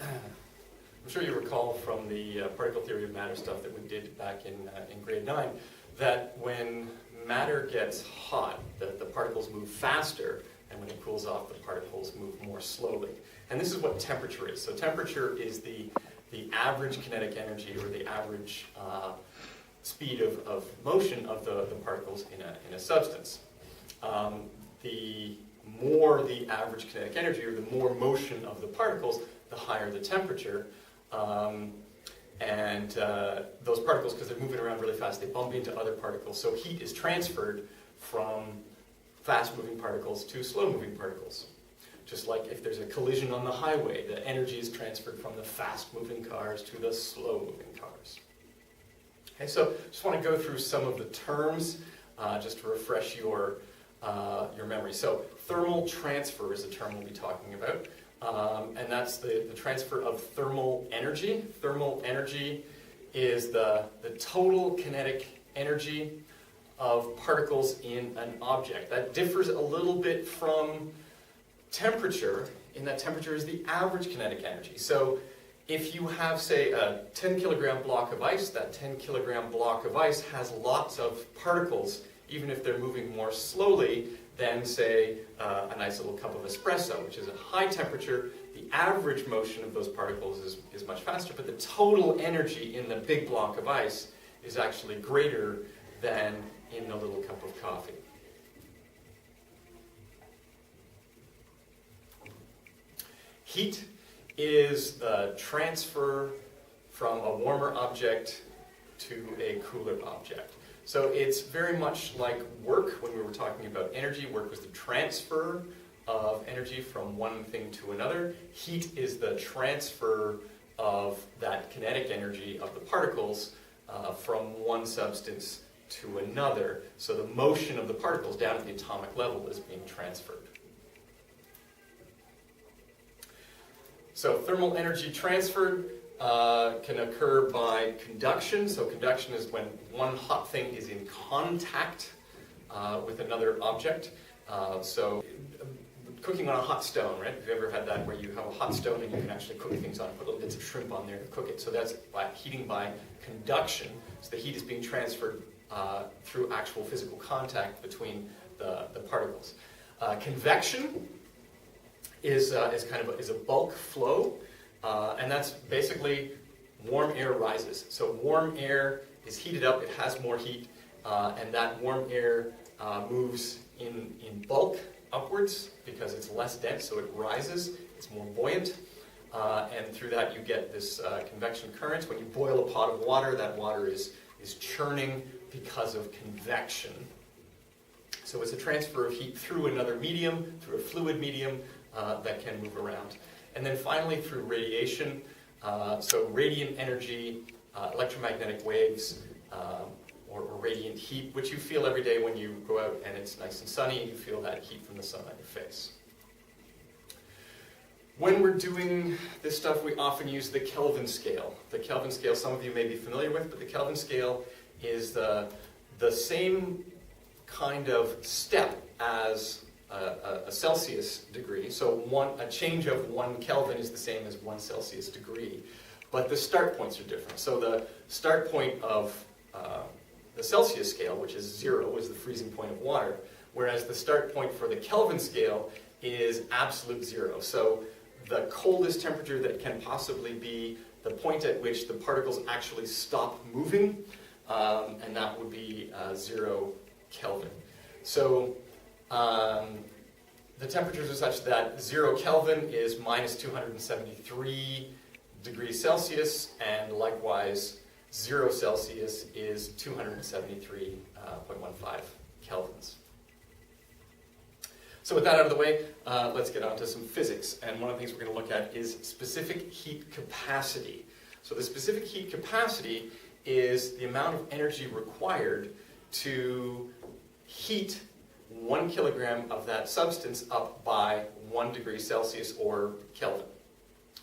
I'm sure you recall from the particle theory of matter stuff that we did back in grade 9, that when matter gets hot, the particles move faster, and when it cools off, the particles move more slowly. And this is what temperature is. So temperature is the average kinetic energy, or the average speed of motion of the particles in a substance. The more the average kinetic energy, or the more motion of the particles, the higher the temperature. Those particles, because they're moving around really fast, they bump into other particles. So heat is transferred from fast-moving particles to slow-moving particles. Just like if there's a collision on the highway, the energy is transferred from the fast-moving cars to the slow-moving cars. Okay, so just want to go through some of the terms just to refresh your memory. So thermal transfer is a term we'll be talking about. And that's the transfer of thermal energy. Thermal energy is the total kinetic energy of particles in an object. That differs a little bit from temperature, in that temperature is the average kinetic energy. So if you have, say, a 10 kilogram block of ice, that 10 kilogram block of ice has lots of particles, even if they're moving more slowly than, say, a nice little cup of espresso, which is a high temperature. The average motion of those particles is much faster, but the total energy in the big block of ice is actually greater than in the little cup of coffee. Heat is the transfer from a warmer object to a cooler object. So it's very much like work. When we were talking about energy, work was the transfer of energy from one thing to another. Heat is the transfer of that kinetic energy of the particles from one substance to another. So the motion of the particles down at the atomic level is being transferred. So thermal energy transferred can occur by conduction. So conduction is when one hot thing is in contact with another object. So cooking on a hot stone, right? Have you ever had that where you have a hot stone and you can actually cook things on it, put little bits of shrimp on there to cook it? So that's by heating by conduction. So the heat is being transferred through actual physical contact between the particles. Convection is a bulk flow, and that's basically warm air rises. So warm air is heated up, it has more heat, and that warm air moves in bulk upwards because it's less dense, so it rises, it's more buoyant, and through that you get this convection currents. When you boil a pot of water, that water is churning because of convection. So it's a transfer of heat through another medium, through a fluid medium, that can move around. And then finally through radiation, so radiant energy, electromagnetic waves, or radiant heat, which you feel every day when you go out and it's nice and sunny and you feel that heat from the sun on your face. When we're doing this stuff, we often use the Kelvin scale. The Kelvin scale, some of you may be familiar with, but the Kelvin scale is the same kind of step as a Celsius degree. So a change of 1 Kelvin is the same as 1 Celsius degree. But the start points are different. So the start point of the Celsius scale, which is 0, is the freezing point of water, whereas the start point for the Kelvin scale is absolute 0. So the coldest temperature that can possibly be the point at which the particles actually stop moving, and that would be 0 Kelvin. So the temperatures are such that 0 Kelvin is minus 273 degrees Celsius, and likewise 0 Celsius is 273.15 kelvins. So with that out of the way, let's get on to some physics. And one of the things we're going to look at is specific heat capacity. So the specific heat capacity is the amount of energy required to heat 1 kilogram of that substance up by 1 degree Celsius or Kelvin.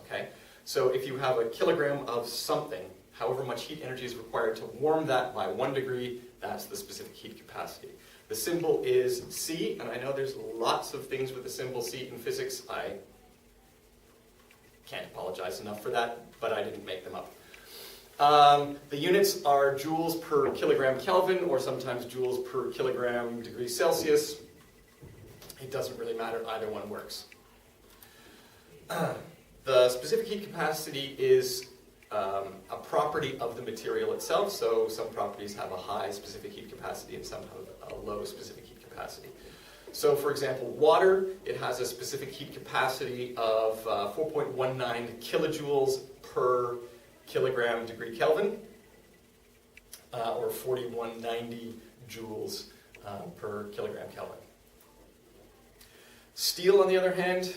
Okay? So if you have a kilogram of something, however much heat energy is required to warm that by 1 degree, that's the specific heat capacity. The symbol is C, and I know there's lots of things with the symbol C in physics. I can't apologize enough for that, but I didn't make them up. The units are joules per kilogram Kelvin, or sometimes joules per kilogram degrees Celsius. It doesn't really matter, either one works. The specific heat capacity is a property of the material itself, so some properties have a high specific heat capacity and some have a low specific heat capacity. So for example, water, it has a specific heat capacity of 4.19 kilojoules per kilogram degree Kelvin, or 4190 joules per kilogram Kelvin. Steel, on the other hand,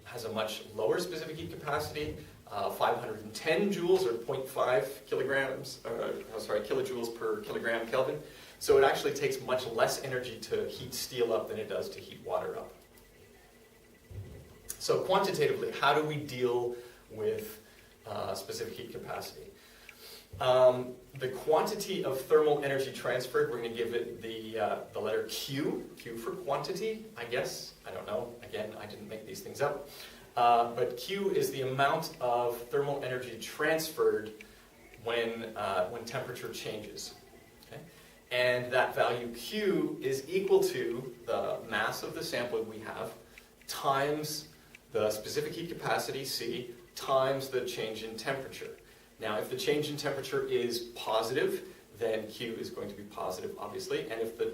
has a much lower specific heat capacity, 510 joules or 0.5 kilojoules per kilogram Kelvin. So it actually takes much less energy to heat steel up than it does to heat water up. So quantitatively, how do we deal with specific heat capacity? The quantity of thermal energy transferred, we're going to give it the letter Q for quantity, I guess. I don't know. Again, I didn't make these things up. But Q is the amount of thermal energy transferred when temperature changes. Okay? And that value Q is equal to the mass of the sample we have times the specific heat capacity, C, times the change in temperature. Now, if the change in temperature is positive, then Q is going to be positive, obviously. And if the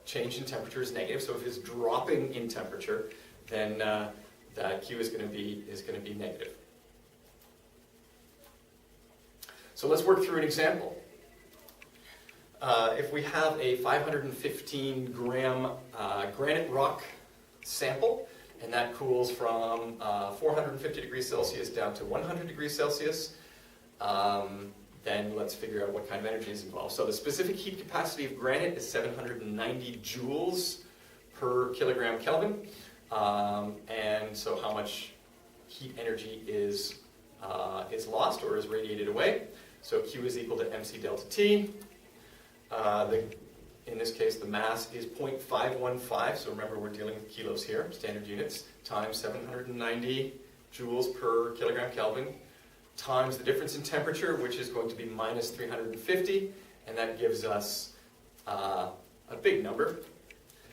change in temperature is negative, so if it's dropping in temperature, then that Q is going to be negative. So let's work through an example. If we have a 515 gram granite rock sample, and that cools from 450 degrees Celsius down to 100 degrees Celsius, then let's figure out what kind of energy is involved. So the specific heat capacity of granite is 790 joules per kilogram Kelvin. And so how much heat energy is lost or is radiated away? So Q is equal to mc delta T. In this case, the mass is 0.515, so remember we're dealing with kilos here, standard units, times 790 joules per kilogram Kelvin, times the difference in temperature, which is going to be minus 350, and that gives us a big number.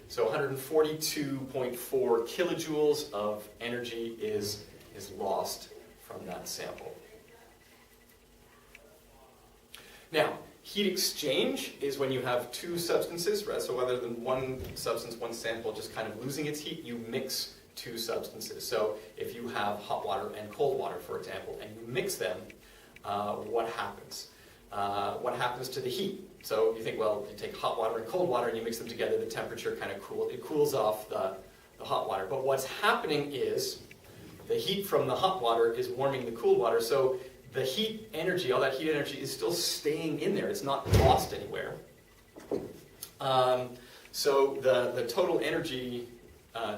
So 142.4 kilojoules of energy is lost from that sample. Now, heat exchange is when you have two substances, right? So rather than one substance, one sample just kind of losing its heat, you mix two substances. So if you have hot water and cold water, for example, and you mix them, what happens? What happens to the heat? So you think, well, you take hot water and cold water and you mix them together, the temperature kind of cools off the hot water. But what's happening is the heat from the hot water is warming the cool water, so the heat energy, all that heat energy is still staying in there. It's not lost anywhere. So the total energy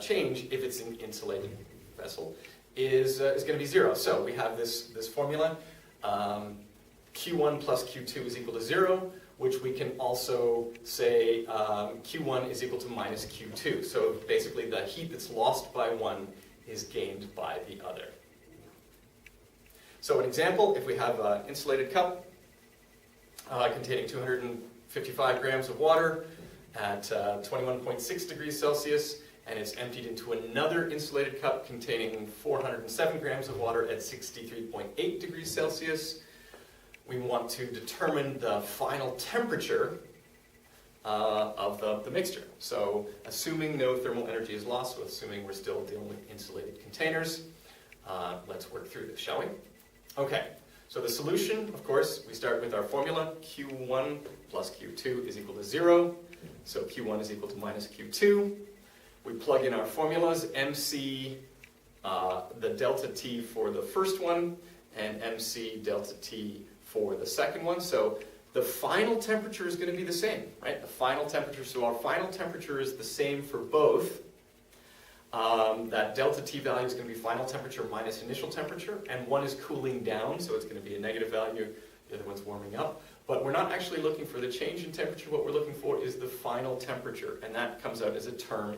change, if it's an insulated vessel, is going to be zero. So we have this formula, Q1 plus Q2 is equal to 0, which we can also say Q1 is equal to minus Q2. So basically the heat that's lost by one is gained by the other. So an example, if we have an insulated cup containing 255 grams of water at 21.6 degrees Celsius, and it's emptied into another insulated cup containing 407 grams of water at 63.8 degrees Celsius, we want to determine the final temperature of the mixture. So assuming no thermal energy is lost, so assuming we're still dealing with insulated containers, let's work through this, shall we? Okay, so the solution, of course, we start with our formula, Q1 plus Q2 is equal to 0, so Q1 is equal to minus Q2. We plug in our formulas, MC, the delta T for the first one, and MC delta T for the second one. So the final temperature is going to be the same, right? The final temperature, so our final temperature is the same for both. That delta T value is going to be final temperature minus initial temperature, and one is cooling down, so it's going to be a negative value, the other one's warming up. But we're not actually looking for the change in temperature, what we're looking for is the final temperature, and that comes out as a term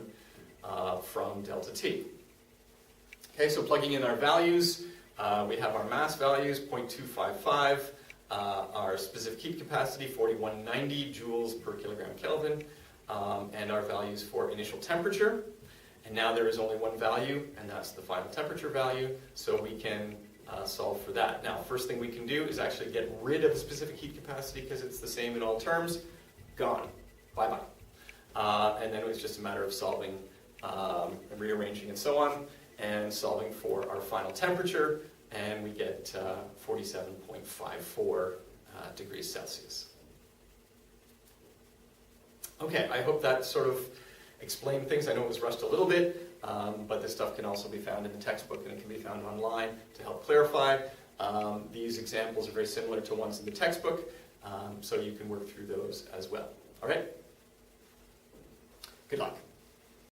from delta T. Okay, so plugging in our values, we have our mass values, 0.255, our specific heat capacity, 4190 joules per kilogram Kelvin, and our values for initial temperature. And now there is only one value, and that's the final temperature value, so we can solve for that. Now, first thing we can do is actually get rid of the specific heat capacity because it's the same in all terms. Gone. Bye-bye. And then it was just a matter of solving, and rearranging and so on, and solving for our final temperature, and we get 47.54 degrees Celsius. Okay, I hope that sort of explained things. I know it was rushed a little bit, but this stuff can also be found in the textbook, and it can be found online to help clarify. These examples are very similar to ones in the textbook, so you can work through those as well. All right? Good luck.